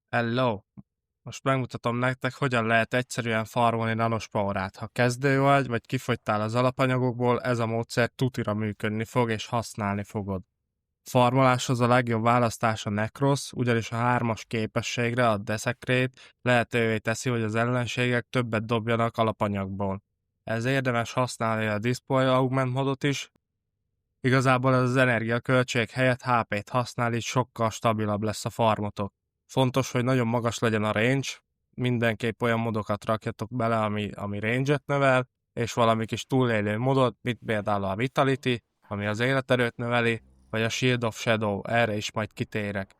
Hello! Most megmutatom nektek, hogyan lehet egyszerűen farmolni nanosporát. Ha kezdő vagy kifogytál az alapanyagokból, ez a módszer tutira működni fog és használni fogod. Farmoláshoz a legjobb választás a Necros, ugyanis a 3-as képességre, a Desecrate lehetővé teszi, hogy az ellenségek többet dobjanak alapanyagból. Ez érdemes használni a Display Augment modot is. Igazából ez az energiaköltség helyett HP-t használ, így sokkal stabilabb lesz a farmotok. Fontos, hogy nagyon magas legyen a range, mindenképp olyan modokat rakjatok bele, ami range-et növel, és valami kis túlélő modot, mint például a Vitality, ami az életerőt növeli, vagy a Shield of Shadow, erre is majd kitérek.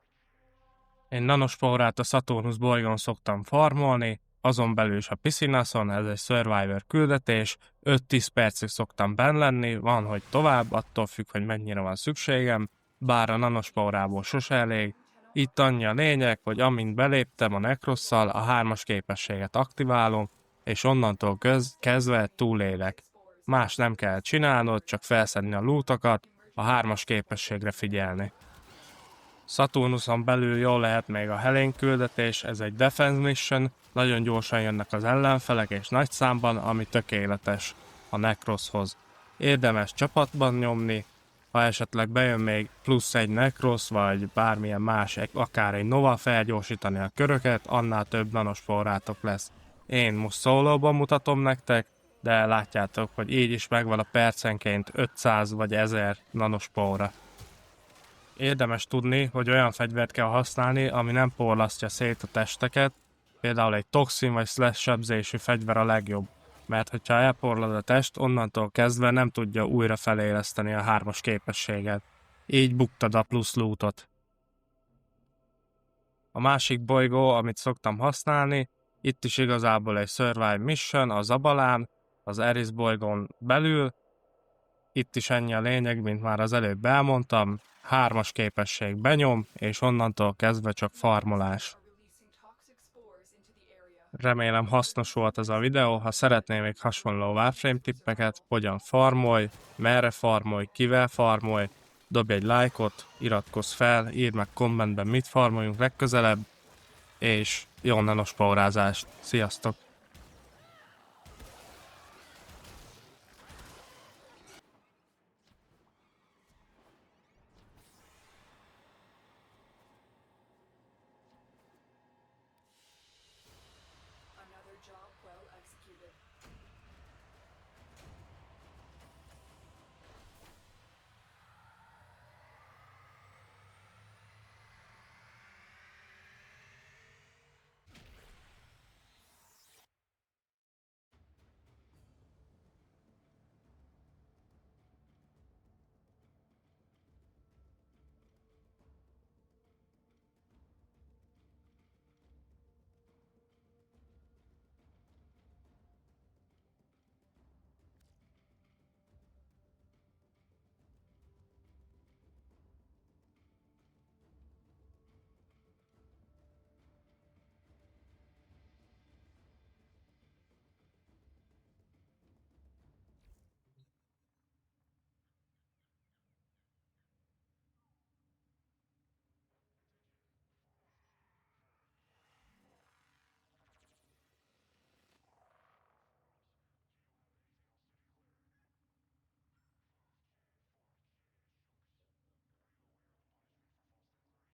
Én nanosporát a Saturnus bolygón szoktam farmolni, azon belül is a Piscinason, ez egy Survivor küldetés, 5-10 percig szoktam benn lenni, van, hogy tovább, attól függ, hogy mennyire van szükségem, bár a nanosporából sose elég. Itt annyi a lényeg, hogy amint beléptem a Necrosszal, a 3-as képességet aktiválom, és onnantól kezdve túlélek. Más nem kell csinálnod, csak felszedni a lootokat, a 3-as képességre figyelni. Saturnuson belül jól lehet még a Helene küldetés, ez egy defense mission, nagyon gyorsan jönnek az ellenfelek és nagy számban, ami tökéletes a Necroshoz. Érdemes csapatban nyomni, ha esetleg bejön még plusz egy Necros, vagy bármilyen más, akár egy Nova felgyorsítani a köröket, annál több nanosporátok lesz. Én most szólóban mutatom nektek, de látjátok, hogy így is megvan a percenként 500 vagy 1000 nanospóra. Érdemes tudni, hogy olyan fegyvert kell használni, ami nem porlasztja szét a testeket, például egy toxin vagy slash sebzésű fegyver a legjobb, mert hogyha elporlad a test, onnantól kezdve nem tudja újra feléleszteni a 3-as képességet. Így buktad a plusz lootot. A másik bolygó, amit szoktam használni, itt is igazából egy Survive Mission, a Zabalán, az Eris bolygón belül. Itt is ennyi a lényeg, mint már az előbb elmondtam, 3-as képesség benyom, és onnantól kezdve csak farmolás. Remélem hasznos volt ez a videó, ha szeretnél még hasonló Warframe tippeket, hogyan farmolj, merre farmolj, kivel farmolj, dobj egy lájkot, iratkozz fel, írd meg kommentben mit farmoljunk legközelebb, és jó nanospórázást! Sziasztok!